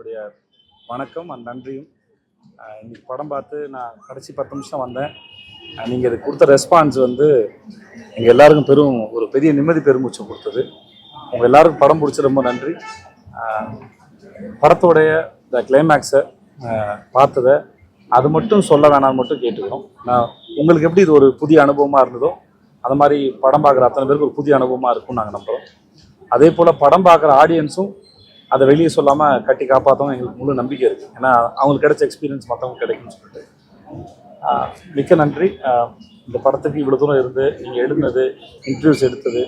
என்னுடைய வணக்கம் அண்ட் நன்றியும். இன்னைக்கு படம் பார்த்து நான் கடைசி 10 நிமிஷம் வந்தேன். நீங்கள் இதுக்கு கொடுத்த ரெஸ்பான்ஸ் வந்து எங்கள் எல்லாருக்கும் ஒரு பெரிய நிம்மதி பெருமூச்சம் கொடுத்தது. உங்கள் எல்லாருக்கும் படம் பிடிச்சி ரொம்ப நன்றி. படத்தோடைய இந்த கிளைமேக்ஸை பார்த்ததை அது மட்டும் சொல்ல வேணாம்னு மட்டும் கேட்டுக்கிறோம். நான் உங்களுக்கு எப்படி இது ஒரு புதிய அனுபவமாக இருந்ததோ அது மாதிரி படம் பார்க்குற அத்தனை பேருக்கு ஒரு புதிய அனுபவமாக இருக்கும்னு நாங்கள் நம்புகிறோம். அதே போல் படம் பார்க்குற ஆடியன்ஸும் அதை வெளியே சொல்லாமல் கட்டி காப்பாற்றவும் எங்களுக்கு முழு நம்பிக்கை இருக்குது. ஏன்னா அவங்களுக்கு கிடைச்ச எக்ஸ்பீரியன்ஸ் மற்றவங்களுக்கு கிடைக்கும்னு சொல்லிட்டு மிக்க நன்றி. இந்த படத்துக்கு இவ்வளோ தூரம் இருந்து நீங்கள் எழுதுனது, இன்டர்வியூஸ் எடுத்தது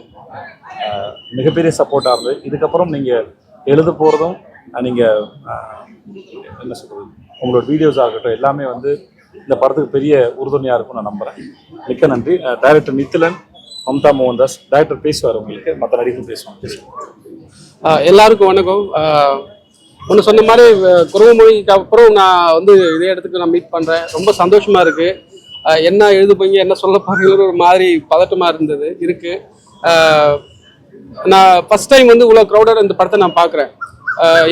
மிகப்பெரிய சப்போர்ட்டாக இருந்தது. இதுக்கப்புறம் நீங்கள் எழுத போகிறதும் நீங்கள் என்ன சொல்கிறது, உங்களோட வீடியோஸாக இருக்கட்டும் எல்லாமே வந்து இந்த படத்துக்கு பெரிய உறுதுணையாக இருக்கும்னு நான் நம்புகிறேன். மிக்க நன்றி. டைரக்டர் நித்திலன், மம்தா மோகன்தாஸ், டைரக்டர் பேசுவார், உங்களுக்கு மற்ற நடிகர்கள் பேசுவாங்க. எல்லாருக்கும் வணக்கம். ஒன்று சொன்ன மாதிரி குருவமொழிக்கு அப்புறம் நான் வந்து இதே இடத்துக்கு நான் மீட் பண்ணுறேன். ரொம்ப சந்தோஷமாக இருக்குது. என்ன எழுத போய் என்ன சொல்ல போகிறீங்கிற ஒரு மாதிரி பதட்டமாக இருக்குது. நான் ஃபஸ்ட் டைம் வந்து இவ்வளோ க்ரௌடட் இந்த படத்தை நான் பார்க்குறேன்.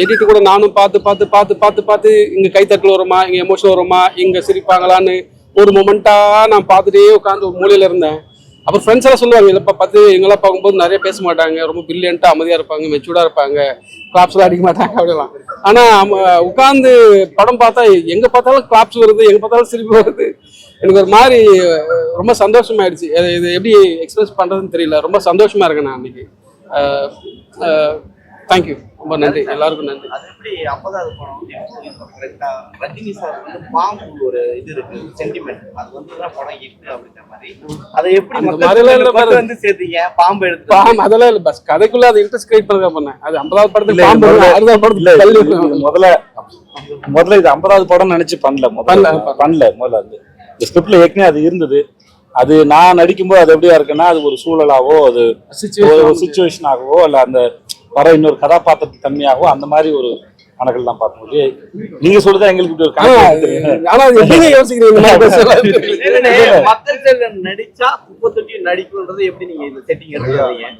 எடிட்டு கூட நானும் பார்த்து இங்கே கைத்தட்டல் வருமா, இங்கே எமோஷன் வருமா, இங்கே சிரிப்பாங்களான்னு ஒரு மொமெண்ட்டாக நான் பார்த்துட்டே உட்காந்து ஒரு மூலையில் இருந்தேன். அப்புறம் ஃப்ரெண்ட்ஸ் எல்லாம் சொல்லுவாங்க, இல்லைப்பா பார்த்து எங்கெல்லாம் பார்க்கும்போது நிறைய பேச மாட்டாங்க, ரொம்ப பிரில்லியண்ட்டாக அமைதியாக இருப்பாங்க, மெச்சூர்டாக இருப்பாங்க, கிளாப்ஸ்லாம் அடிக்க மாட்டாங்க அப்படிலாம். ஆனால் உட்காந்து படம் பார்த்தா எங்கே பார்த்தாலும் கிளாப்ஸ் வருது, எங்கே பார்த்தாலும் சிரிப்பு வருது. எனக்கு ஒரு மாதிரி ரொம்ப சந்தோஷமாயிடுச்சு. இது எப்படி எக்ஸ்பிரஸ் பண்ணுறதுன்னு தெரியல. ரொம்ப சந்தோஷமாக இருக்கேன் நான் அன்றைக்கி. தேங்க்யூ, ரொம்ப நன்றி, எல்லாருக்கும் நன்றி. அது எப்படி 50வது படம் ரஜினி சார் வந்து பாம்பு ஒரு இது இருக்கு சென்டிமெண்ட், அது வந்து தான் படம் இருக்கு அப்படின்ற மாதிரி. அதை எப்படி மக்கள் வந்து சேர்த்தீங்க? பாம்பு எடுத்து அதெல்லாம் இல்லை, பஸ் கதைக்குள்ள அதை இன்ட்ரெஸ்ட் கிரியேட் பண்ண பண்ணேன். அது 50வது படத்துல பாம்பு, 60வது படத்துல முதல்ல இது 50வது படம் நினைச்சு பண்ணல. முதல்ல அந்த ஸ்கிரிப்ட்ல ஏற்கனவே அது இருந்தது. அது நான் நடிக்கும்போது அது எப்படியா இருக்குன்னா, அது ஒரு சூழலாவோ, அது சிச்சுவேஷனாகவோ, இல்ல அந்த வர இன்னொரு கதாபாத்திரத்து தன்மையாகவோ அந்த மாதிரி ஒரு கணக்கில் தான் பார்க்கும்போது நீங்க சொல்லுதான் எங்களுக்கு இப்படி ஒரு நடிச்சா குப்பத்தொட்டி நடிக்கும்ன்றது எப்படி நீங்க இந்த செட்டிங் எடுத்துறீங்க?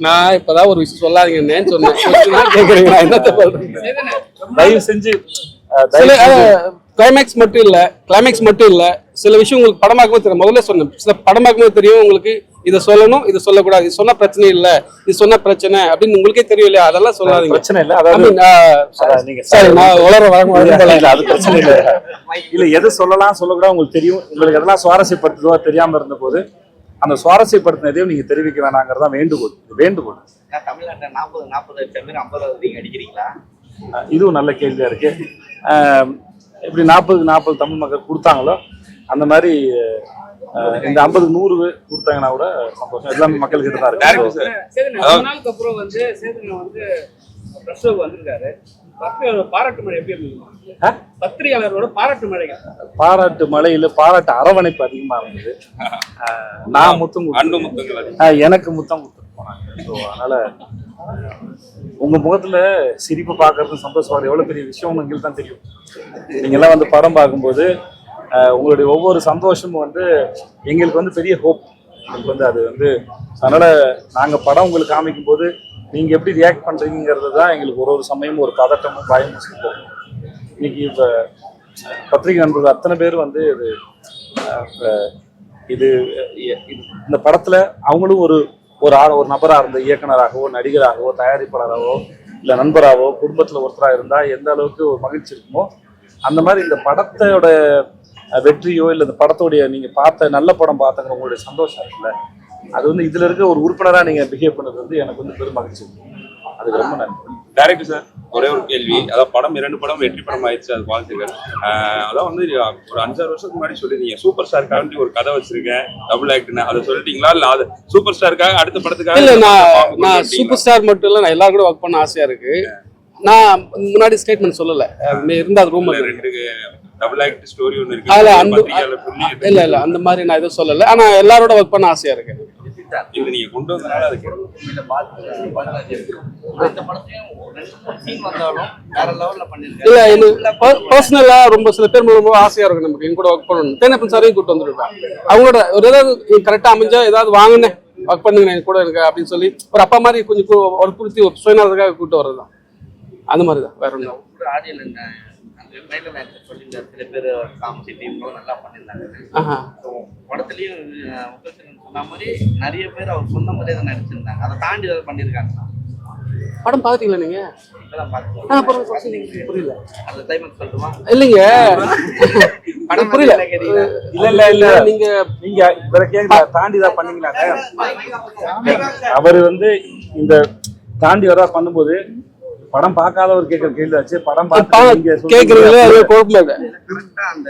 நான் இப்பதான் ஒரு விஷயம் சொல்லாதீங்கன்னு சொன்னேன். கேக்குறீங்களா? என்ன தயவு செஞ்சு கிளைமேக்ஸ் மட்டும் இல்ல சில விஷயம் உங்களுக்கு படமாக்கும்போது தெரியும். முதல்ல சொன்னேன், சில படமாக்கும்போது தெரியும் உங்களுக்கு இதை சொல்லணும், இது சொல்லக்கூடாது, இது சொன்னா பிரச்சனை இல்ல, இது சொன்ன பிரச்சனை அப்படின்னு உங்களுக்கே தெரியும் இல்லையா? அதெல்லாம் சொல்லாதீங்க. பிரச்சனை இல்ல, அதாவது அது பிரச்சனை இல்ல. இல்ல எது சொல்லலாம் சொல்லக்கூடாது உங்களுக்கு தெரியும். உங்களுக்கு எதெல்லாம் சுவாரஸ்யப்படுத்துவோ தெரியாம இருந்த போது அந்த சுவாரஸ்யப்படுத்தினதையும் நீங்க தெரிவிக்க வேணாங்கிறதா வேண்டுகோள். தமிழ்நாட்டில் 40 லட்சம் பேர் 50வது நீங்க அடிக்கிறீங்களா? இதுவும் நல்ல கேள்வியா இருக்கு. எப்படி 40 தமிழ் மக்கள் கொடுத்தாங்களோ அந்த மாதிரி இந்த 50 100 கொடுத்தாங்கன்னா கூட சந்தோஷம். எல்லாமே மக்கள் கிட்ட தான் இருக்கு. அப்புறம் வந்து சேதுங்க வந்து பிரசவ் வந்திருக்காரு. பாராட்டு மழை எப்படி இருந்தது? பத்திரிகையாளரோட பாராட்டு மழையில பாராட்டு அரவணைப்பு அதிகமா இருந்தது. நான் எனக்கு முத்தம் கொடுத்துட்டு போனாங்க. ஸோ அதனால உங்க முகத்துல சிரிப்பு பார்க்கறது சந்தோஷம் எவ்வளவு பெரிய விஷயம் எங்களுக்கு தான் தெரியும். நீங்க எல்லாம் வந்து படம் பார்க்கும்போது உங்களுடைய ஒவ்வொரு சந்தோஷமும் வந்து எங்களுக்கு வந்து பெரிய ஹோப். எங்களுக்கு வந்து அது வந்து அதனால நாங்க படம் உங்களுக்கு காமிக்கும் போது நீங்க எப்படி ரியாக்ட் பண்றீங்கிறது தான் எங்களுக்கு ஒரு சமயமும் ஒரு பதட்டமும் பயமும் சொல்லுவோம். இன்னைக்கு இப்போ பத்திரிகை நண்பர்கள் அத்தனை பேர் வந்து இது இந்த படத்துல அவங்களும் ஒரு நபராக இருந்த இயக்குனராகவோ, நடிகராகவோ, தயாரிப்பாளராகவோ, இல்லை நண்பராகவோ, குடும்பத்தில் ஒருத்தராக இருந்தால் எந்த அளவுக்கு ஒரு மகிழ்ச்சி இருக்குமோ அந்த மாதிரி இந்த படத்தோட வெற்றியோ இல்லை இந்த படத்தோடைய நீங்கள் பார்த்த நல்ல படம் பார்த்தங்கிற உங்களுடைய சந்தோஷம் இருக்குல்ல, அது வந்து இதில் இருக்க ஒரு உறுப்பினராக நீங்கள் பிஹேவ் பண்ணது வந்து எனக்கு வந்து பெரும் மகிழ்ச்சி இருக்கும். அதுக்கு ரொம்ப நன்றி. டைரக்டர் சார், ஒரே ஒரு கேள்வி. அதாவது படம் 2 படம் வெற்றி படம் ஆயிடுச்சு, அது வாழ்த்துக்கள். அதான் வந்து ஒரு 5-6 வருஷத்துக்கு முன்னாடி சொல்லிருந்தீங்க சூப்பர் ஸ்டாருக்காக ஒரு கதை வச்சிருக்கேன் டபுள் ஆக்ட்னு, அதை சொல்லிட்டீங்களா? இல்ல அது சூப்பர் ஸ்டாருக்காக அடுத்த படத்துக்காக? இல்ல, நான் சூப்பர் ஸ்டார் மட்டும் இல்ல, நான் எல்லாரும் கூட ஒர்க் பண்ண ஆசையா இருக்கு. நான் முன்னாடி ஸ்டேட்மெண்ட் சொல்லல, இருந்தா அது ரூம் 2 டபுள் ஆக்ட் ஸ்டோரி ஒன்று இருக்கு. இல்ல அந்த மாதிரி நான் எதுவும் சொல்லல. ஆனா எல்லாரோட ஒர்க் பண்ண ஆசையா இருக்கு. இது நீங்க கொண்டு வந்தனால அதுக்கு இல்ல பர்சனலா ரொம்ப சில பேர் ரொம்ப ஆசையா இருக்கும் நமக்கு என் கூட ஒர்க் பண்ணணும். தேனப்பன் சாரையும் கூட்டு வந்துருப்பேன். அவங்களோட ஒரு ஏதாவது கரெக்டா அமைஞ்சா ஏதாவது வாங்கினேன் ஒர்க் பண்ணுங்க என் கூட இருக்கு அப்படின்னு சொல்லி ஒரு அப்பா மாதிரி கொஞ்சம் ஒரு குறித்து சுயநலத்துக்காக கூட்டு வர்றதுதான். அந்த மாதிரிதான், வேற ஒன்றும் வந்து ஆடியல் அந்த ட்ரைலர் ஆக்டர் சொல்லியிருந்தாரு சில பேர் காமிச்சு டீம்களும் நல்லா பண்ணியிருந்தாங்க. ஆஹா. ஸோ படத்துலயும் முகத்தின் சொன்ன மாதிரி நிறைய பேர் அவர் சொன்ன மாதிரியே தான் நடிச்சிருந்தாங்க. அதை தாண்டி ஏதாவது பண்ணியிருக்காங்க. படம் பார்த்துட்டீங்களா நீங்க? இப்பதான் பார்த்து புரியல. அந்த டைம் சொல்லட்டுமா? இல்லைங்க, படம் புரியல. கேட்டீங்களா? இல்ல நீங்க இவரை கேட்க தாண்டி தான் பண்ணீங்களாங்க. அவர் வந்து இந்த தாண்டி வரா பண்ணும்போது படம் பார்க்காதவர் கேட்கிற கேள்வி ஆச்சு. படம் பார்த்து கேக்குறீங்களே, அது குழப்பம் இல்லை. கரெக்டா அந்த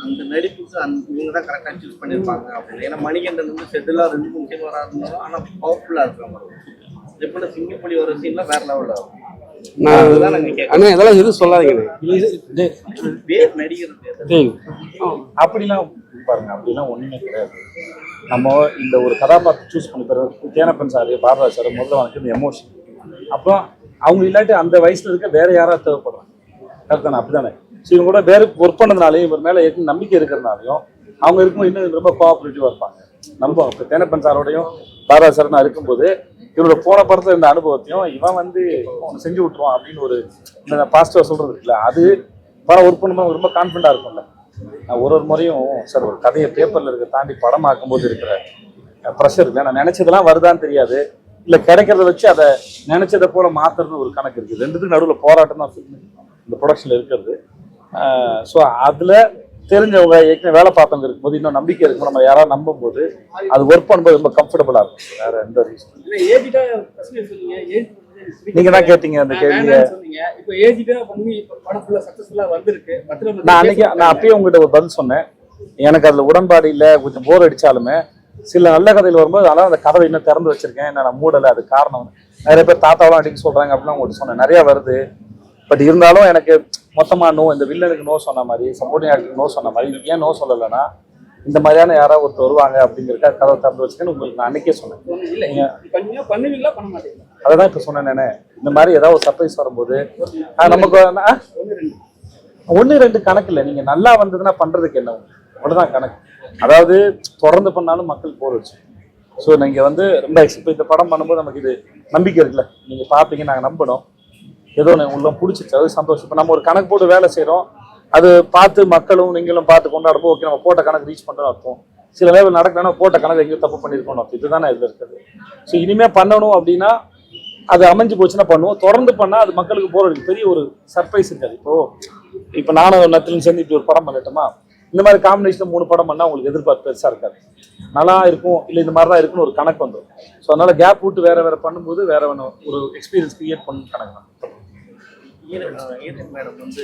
அந்த நடிப்புக்கு இவங்க தான் கரெக்டா சூஸ் பண்ணிருப்பாங்க அப்படின்னு. ஏன்னா மணிகண்டன் வந்து செட்டிலா 2-3 சீன் வராதுனாலும் ஆனா பவர்ஃபுல்லா இருக்காங்க. எப்படி சிங்கப்புலி ஒரு சீன்ல வேற லெவல்ல இருக்கும். அதுதான் நாங்க கேட்கறோம். அண்ணா இதெல்லாம் எதுவும் சொல்லாதீங்க. பேர் நடிகர் பேர் அப்படிலாம் பாருங்க, அப்படிலாம் ஒண்ணுமே கிடையாது. நம்ம இந்த ஒரு கதாபாத்திரம் சூஸ் பண்ணி தர தேனப்பன் சார், பாரதாஸ் சார் முதல்ல வந்து இந்த எமோஷன், அப்புறம் அவங்க இல்லாட்டி அந்த வயசுல இருக்க வேற யாராவது தேவைப்படுறாங்க. கரெக்ட் தானே? அப்படிதானே? ஸோ இவங்க கூட வேற ஒர்க் பண்ணதுனாலையும் இவர் மேல ஏற்கனவே நம்பிக்கை இருக்கிறதுனாலையும் அவங்க இருக்கும்போது இன்னும் ரொம்ப கோஆபரேட்டிவா இருப்பாங்க. நம்புவாங்க. இப்போ தேனப்பன் சாரோடையும் பாரதாஸ் சார் நான் இருக்கும்போது இவரோட போன படத்துல இருந்த அனுபவத்தையும் இவன் வந்து செஞ்சு விட்டுருவான் அப்படின்னு ஒரு இந்த பாசிட்டிவா சொல்றது இருக்குல்ல, அது படம் ஒர்க் பண்ணும்போது ரொம்ப கான்ஃபிடண்டா இருக்கும்ல. நான் ஒரு முறையும் சார் ஒரு கதையை பேப்பர்ல இருக்க தாண்டி படம் ஆக்கும்போது இருக்கிற ப்ரெஷர் இல்லை. நான் நினைச்சதெல்லாம் வருதான்னு தெரியாது, இல்லை கிடைக்கிறத வச்சு அதை நினைச்சதை போல மாத்துறதுன்னு ஒரு கணக்கு இருக்குது. ரெண்டுத்துக்கு நடுவில் போராட்டம் தான் இந்த ப்ரொடக்ஷன்ல இருக்கிறது. ஸோ அதுல தெரிஞ்சவங்க ஏற்கனவே வேலை பார்த்தவங்க இருக்கும்போது இன்னும் நம்பிக்கை இருக்கும். நம்ம யாராவது நம்பும் போது அது ஒர்க் பண்ணும்போது ரொம்ப கம்ஃபர்டபுளா இருக்கும். வேற எந்த ரீசன் நீங்க தான் கேட்டீங்க அந்த கேள்வியை. நான் அப்பயே உங்ககிட்ட ஒரு பதில் சொன்னேன். எனக்கு அதுல உடன்பாடு இல்லை, கொஞ்சம் போர் அடிச்சாலுமே சில நல்ல கதையில் வரும்போது அதெல்லாம் அந்த கதவை இன்னும் திறந்து வச்சிருக்கேன், என்ன நான் மூடலை. அது காரணம் நிறைய பேர் தாத்தாவெல்லாம் அடிக்க சொல்றாங்க அப்படின்னு உங்கள்கிட்ட சொன்னேன். நிறைய வருது. பட் இருந்தாலும் எனக்கு மொத்தமா நோ, இந்த வில்லனுக்கு நோ சொன்ன மாதிரி, சப்போர்ட்டிங் ஆக்டருக்கு நோ சொன்ன மாதிரி, ஏன் நோ சொல்லலைன்னா இந்த மாதிரியான யாராவது ஒருத்தர் வருவாங்க அப்படிங்கிறக்க கதவை திறந்து வச்சுக்கன்னு உங்களுக்கு நான் அன்னைக்கே சொன்னேன். அதான் இப்ப சொன்னேன் நானே. இந்த மாதிரி ஏதாவது ஒரு சர்ப்ரைஸ் வரும்போது நமக்கு 1-2 கணக்கு இல்லை. நீங்க நல்லா வந்ததுன்னா பண்றதுக்கு என்ன அவ்வளவுதான் கணக்கு. அதாவது தொடர்ந்து பண்ணாலும் மக்கள் போர் வச்சு. ஸோ நீங்க வந்து ரொம்ப இப்போ இந்த படம் பண்ணும்போது நமக்கு இது நம்பிக்கை இருக்குல்ல, நீங்க பார்ப்பீங்க, நாங்கள் நம்பணும். ஏதோ உள்ள பிடிச்சிச்சு, அது சந்தோஷம். இப்போ நம்ம ஒரு கணக்கு போட்டு வேலை செய்யறோம், அது பார்த்து மக்களும் நீங்களும் பார்த்து கொண்டாடும்போது ஓகே நம்ம போட்ட கணக்கு ரீச் பண்ணுறோம் அர்த்தம். சில வேலை நடக்கலன்னா போட்ட கணக்கு எங்கேயும் தப்பு பண்ணியிருக்கணும் அர்த்தம். இதுதானே இதில் இருக்குது. ஸோ இனிமே பண்ணணும் அப்படின்னா அது அமைஞ்சு போச்சுன்னா பண்ணுவோம். தொடர்ந்து பண்ணா அது மக்களுக்கு போர் அடிக்கும். பெரிய ஒரு சர்ப்ரைஸ் இருக்காது. இப்போ நானும் நத்திலும் சேர்ந்து இப்படி ஒரு படம் பண்ணிட்டோமா, இந்த மாதிரி காம்பினேஷன் 3 படம் பண்ணா உங்களுக்கு எதிர்பார்ப்பு பெருசா இருக்காது. நல்லா இருக்கும் இல்லை இந்த மாதிரி தான் இருக்குன்னு ஒரு கணக்கு வந்துடும். ஸோ அதனால கேப் விட்டு வேற வேற பண்ணும்போது வேற ஒரு எக்ஸ்பீரியன்ஸ் கிரியேட் பண்ணணும் கணக்கு தான். மேடம் வந்து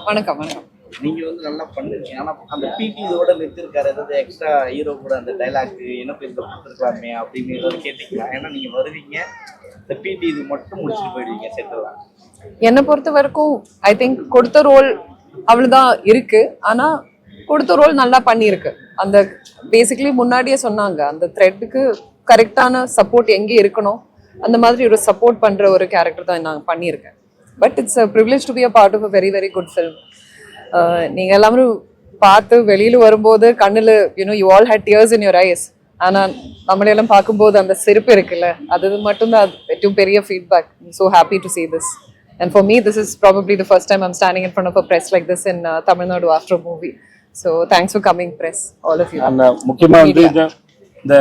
வணக்கம் வணக்கம். நீங்க வந்து நல்லா பண்ணுங்க. ஆனா அந்த பிடி இதோட நிறுத்திருக்காரு, ஏதாவது எக்ஸ்ட்ரா ஹீரோ கூட அந்த டைலாக் எனக்கு இந்த கொடுத்துருக்கலாமே அப்படின்னு ஏதாவது கேட்டீங்களா? ஏன்னா நீங்க வருவீங்க, இந்த பிடி இது மட்டும் முடிச்சுட்டு போயிடுவீங்க செட்டெல்லாம். என்னை பொறுத்த வரைக்கும் ஐ திங்க் கொடுத்த ரோல் அவ்வளவுதான் இருக்கு. ஆனா கொடுத்த ரோல் நல்லா பண்ணியிருக்கு. அந்த பேசிக்கலி முன்னாடியே சொன்னாங்க, அந்த த்ரெட்டுக்கு கரெக்டான சப்போர்ட் எங்கே இருக்கணும் அந்த மாதிரி ஒரு சப்போர்ட் பண்ற ஒரு கேரக்டர் தான் நான் பண்ணியிருக்கேன். But it's a privilege to be a part of a very very good film. நீங்க எல்லாரும் பார்த்து வெளியில வரும்போது கண்ணுல you all had tears in your eyes. ஆனா நம்மளையெல்லாம் பார்க்கும்போது அந்த சிரிப்பு இருக்குல்ல, அது மட்டும்தான் ഏറ്റവും பெரிய feedback. So happy to see this. And for me, this is probably the first time I'm standing in front of a press like this in Tamil Nadu after a movie. So thanks for coming, press, all of you. And முக்கியமா வந்து இந்த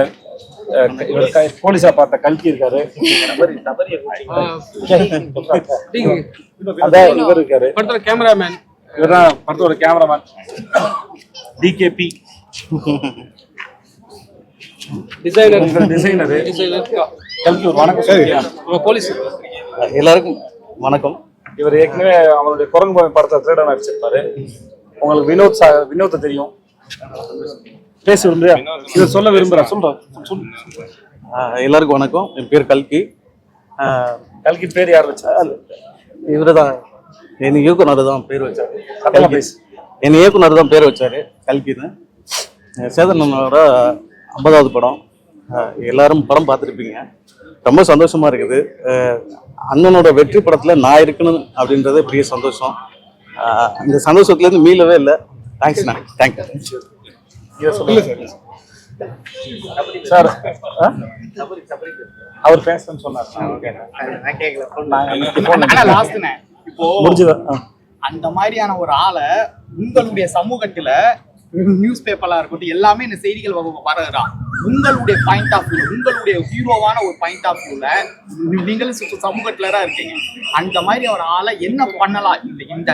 போலீஸா பார்த்த கல்கி இருக்காரு, அதான் இவர் இருக்காரு படத்துல கேமராமேன், இவர்தான் படத்தோட கேமராமேன் டிகேபி, டிசைனர் கல்கி. ஒரு வணக்கம் சொல்லியா போலீஸ் எல்லாருக்கும் வணக்கம். இவர் ஏற்கனவே அவருடைய குரங்கு பாவை படத்தை திருடன் நடிச்சிருப்பாரு. உங்களுக்கு வினோத்தை தெரியும், பேச விரும்புறியா? இதை சொல்ல விரும்புறேன், சொல்றேன். எல்லாருக்கும் வணக்கம். என் பேர் கல்கி. கல்கி பேர் யார் வச்சா? இவரு தான் என் இயக்குனர் தான் பேர் வச்சாரு. என் இயக்குனர் தான் பேர் வச்சாரு கல்கின்னு. சேதனனோட 50வது படம். எல்லாரும் படம் பார்த்துருப்பீங்க. ரொம்ப சந்தோஷமா இருக்குது. அண்ணனோட வெற்றி படத்துல நான் இருக்கணும் அப்படின்றது பெரிய சந்தோஷம். இந்த சந்தோஷத்துல இருந்து மீளவே இல்லை. தேங்க்ஸ்ண்ணா, தேங்க்யூ. சார் அவர் பேசணும்னு சொன்னார். இப்போ முடிஞ்சதா அந்த மாதிரியான ஒரு ஆளை உங்களுடைய சமூகத்துல நியூஸ் பேப்பரா இருக்கட்டும் எல்லாமே இந்த செய்திகள் வரதான் உங்களுடைய பாயிண்ட் ஆஃப் வியூ, உங்களுடைய ஹீரோவான ஒரு பாயிண்ட் ஆஃப் வியூல நீங்களும் சமூகத்துல தான் இருக்கீங்க. அந்த மாதிரி ஒரு ஆளை என்ன பண்ணலாம் இந்த இந்த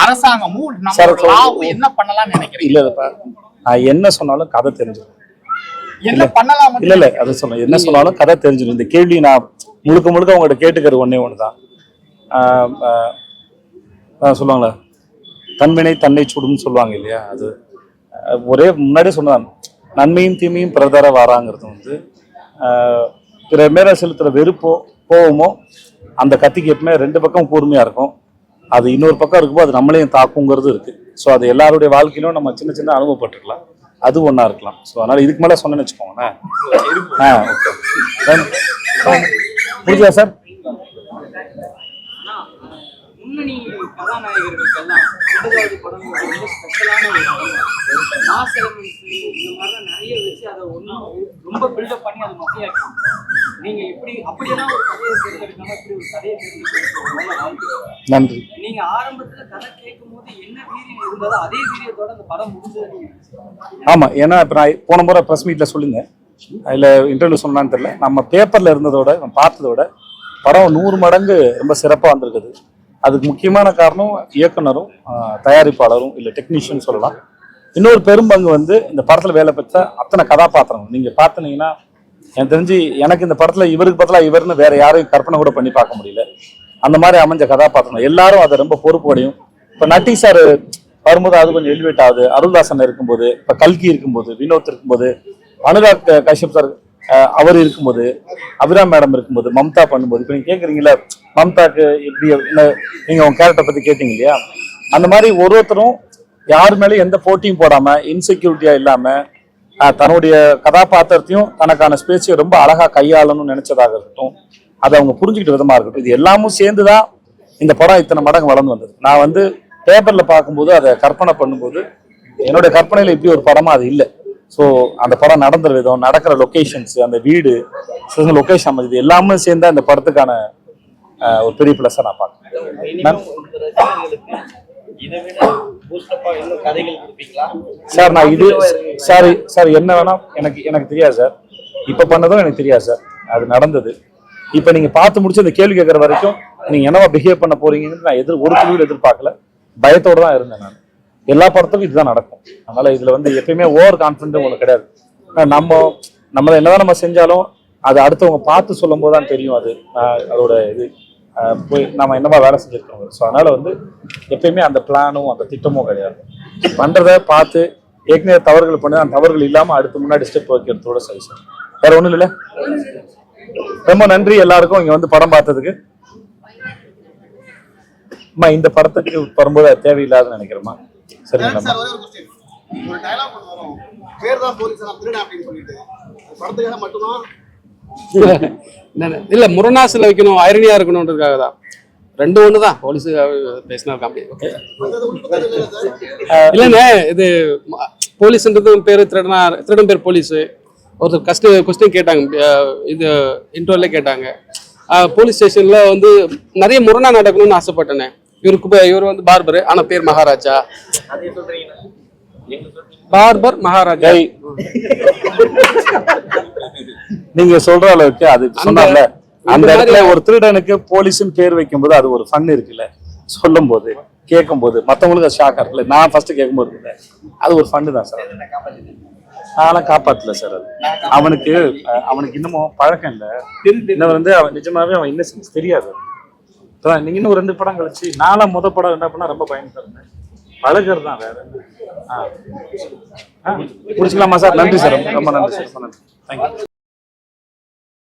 அரசாங்கமும் நம்ம என்ன பண்ணலாம்னு நினைக்கிறீங்க? இல்லப்பா, நான் என்ன சொன்னாலும் கதை தெரிஞ்சிடும். என்ன பண்ணலாம்? இல்ல அதை சொன்ன என்ன சொன்னாலும் கதை தெரிஞ்சிடும். இந்த கேள்வி நான் முழுக்க முழுக்க உங்கள்கிட்ட கேட்டுக்கிறது ஒன்னே ஒண்ணுதான். சொல்லுவாங்களா, தன்வினை தன்னை சுடும்னு சொல்லுவாங்க இல்லையா? அது ஒரே முன்னாடியே சொன்னாங்க, நன்மையும் தீமையும் பிரதர வாராங்கிறது வந்து பிற மேல செலுத்துற வெறுப்போ கோவமோ அந்த கத்திக்கு எப்பவுமே ரெண்டு பக்கம் கூர்மையா இருக்கும். அது இன்னொரு பக்கம் இருக்கும்போது அது நம்மளையும் தாக்குங்கிறது இருக்கு. ஸோ அது எல்லாருடைய வாழ்க்கையிலும் நம்ம சின்ன சின்ன அனுபவப்பட்டிருக்கலாம், அது ஒன்றா இருக்கலாம். ஸோ அதனால இதுக்கு மேலே சொன்னேன்னு வச்சுக்கோங்களேன். ஓகே, புரியுதா சார்? முன்னணி கதாநாயகர்களுக்கெல்லாம் இரண்டாவது படம் ரொம்ப ஸ்பெஷலான ஒரு படம். மாஸ் எலமெண்ட்ஸ் இந்த மாதிரிலாம் நிறைய வச்சு அதை ஒன்றும் ரொம்ப பில்டப் பண்ணி அதை மொக்கையாக்கணும். நீங்க அப்படியெல்லாம் ஒரு கதையை தேர்ந்தெடுக்காம இப்படி ஒரு கதையை தேர்ந்தெடுக்க நன்றி. நீங்க ஆரம்பத்துல கதை கேட்கும் போது என்ன வீரியம் இருந்ததோ அதே வீரியத்தோட அந்த படம் முடிஞ்சது. ஆமா, ஏன்னா இப்போ நான் போன முறை ப்ரெஸ் மீட்ல சொல்லியிருந்தேன், அதில் இன்டர்வியூ சொன்னான்னு தெரியல, நம்ம பேப்பர்ல இருந்ததோட நம்ம பார்த்ததோட படம் 100 மடங்கு ரொம்ப சிறப்பாக வந்திருக்குது. அதுக்கு முக்கியமான காரணம் இயக்குனரும் தயாரிப்பாளரும் இல்லை டெக்னீஷியன் சொல்லலாம். இன்னொரு பெரும்பங்கு வந்து இந்த படத்தில் வேலை பெற்ற அத்தனை கதாபாத்திரங்கள். நீங்கள் பார்த்தீங்கன்னா எனக்கு தெரிஞ்சு எனக்கு இந்த படத்தில் இவருக்கு பதிலாக இவர்னு வேற யாரையும் கற்பனை கூட பண்ணி பார்க்க முடியல. அந்த மாதிரி அமைஞ்ச கதாபாத்திரம் எல்லாரும் அதை ரொம்ப பொறுப்போடையும். இப்போ நட்டி சார் வரும்போது அது கொஞ்சம் எலிவேட் ஆகுது, அருள்தாசன் இருக்கும்போது, இப்போ கல்கி இருக்கும்போது, வினோத் இருக்கும்போது, அனுராக் கஷ்யப் சார் அவர் இருக்கும்போது, அபிராம் மேடம் இருக்கும்போது, மம்தா பண்ணும்போது, இப்போ நீங்கள் கேட்குறீங்களா மம்தாக்கு எப்படி என்ன, நீங்கள் உங்க கேரக்டரை பற்றி கேட்டீங்க இல்லையா? அந்த மாதிரி ஒருத்தரும் யார் மேலேயும் எந்த போட்டியும் போடாமல் இன்செக்யூரிட்டியாக இல்லாமல் தன்னுடைய கதாபாத்திரத்தையும் தனக்கான ஸ்பேஸையும் ரொம்ப அழகாக கையாளணும்னு நினைச்சதாக இருக்கட்டும், அதை அவங்க புரிஞ்சுக்கிட்ட விதமாக இருக்கட்டும், இது எல்லாமும் சேர்ந்து தான் இந்த படம் இத்தனை மடங்கு வளர்ந்து வந்தது. நான் வந்து பேப்பரில் பார்க்கும்போது அதை கற்பனை பண்ணும்போது என்னுடைய கற்பனையில் இப்படி ஒரு படமாக அது இல்லை. ஸோ அந்த படம் நடந்துற விதம், நடக்கிற லொக்கேஷன்ஸ், அந்த வீடு லொக்கேஷன் அமைஞ்சது எல்லாமே சேர்ந்தா இந்த படத்துக்கான ஒரு பெரிய பிளஸாக நான் பார்க்குறேன். சார் நான் இது சார் என்ன வேணா எனக்கு தெரியாது சார், இப்போ பண்ணதும் எனக்கு தெரியாது சார், அது நடந்தது. இப்போ நீங்க பார்த்து முடிச்சு அந்த கேள்வி கேட்குற வரைக்கும் நீங்க என்னவா பிஹேவ் பண்ண போறீங்கன்னு நான் ஒரு குழுவில் எதிர்பார்க்கல, பயத்தோடு தான் இருந்தேன் நான். எல்லா படத்துக்கும் இதுதான் நடக்கும். அதனால இதுல வந்து எப்பயுமே ஓவர் கான்ஃபிடென்ட் உங்களுக்கு கிடையாது. நம்ம என்னதான் நம்ம செஞ்சாலும் அது அடுத்தவங்க பார்த்து சொல்லும் போது தான் தெரியும் அது அதோட இது போய் நம்ம என்னவா வேலை செஞ்சிருக்கோம். ஸோ அதனால வந்து எப்பயுமே அந்த பிளானும் அந்த திட்டமும் கிடையாது. பண்றதை பார்த்து ஏற்கனவே தவறுகள் பண்ணி அந்த தவறுகள் இல்லாம அடுத்து முன்னாடி ஸ்டெப் வைக்கிறதோட சரி சார், வேற ஒண்ணும் இல்லை. ரொம்ப நன்றி எல்லாருக்கும் இங்க வந்து படம் பார்த்ததுக்கு. அம்மா இந்த படத்துக்கு வரும்போது அது தேவையில்லாதுன்னு நினைக்கிறேம்மா. சரிங்களா? இல்ல முரணாசில வைக்கணும், ஐரனியா இருக்கணும்ன்றதுக்காக தான். ரெண்டு ஒண்ணுதான் போலீஸ் பேசினா காமெடி. இல்லைண்ணே, இது போலீஸ்ன்றது பேரு திருடன் பேர் போலீஸ். ஒருத்தர் கொஸ்டின் கேட்டாங்க, இது இன்டர்வியூல கேட்டாங்க, போலீஸ் ஸ்டேஷன்ல வந்து நிறைய முரணா நடக்கணும்னு ஆசைப்பட்டேனே. இவர் வந்து பார்பர், ஆனா பேர் மகாராஜா. பார்பர் மகாராஜா நீங்க சொல்ற அளவுக்கு அது சொன்னால அந்த இடத்துல ஒரு திருடனுக்கு போலீஸ்னு பேர் வைக்கும்போது அது ஒரு ஃபன் இருக்குல்ல, சொல்லும் போது கேட்கும் போது மற்றவங்களுக்கு அது ஷாக்கா இருக்குல்ல. நான் ஃபர்ஸ்ட் கேட்கும் போது அது ஒரு ஃபன்னு தான் சார். நான்லாம் காப்பாத்தல சார். அது அவனுக்கு இன்னமும் பழக்கம் இல்லை. இன்னும் வந்து அவன் நிஜமாவே அவன் இன்னசென்ஸ் தெரியாது. நீங்க இன்னும் 2 படம் கழிச்சு நாலாம் படம் என்ன பண்ணா ரொம்ப பயன்படுறேன், பழகிறது தான் வேற. முடிச்சுக்கலாமா சார்? நன்றி சார், ரொம்ப நன்றி சார், ரொம்ப நன்றி. தேங்க்யூ.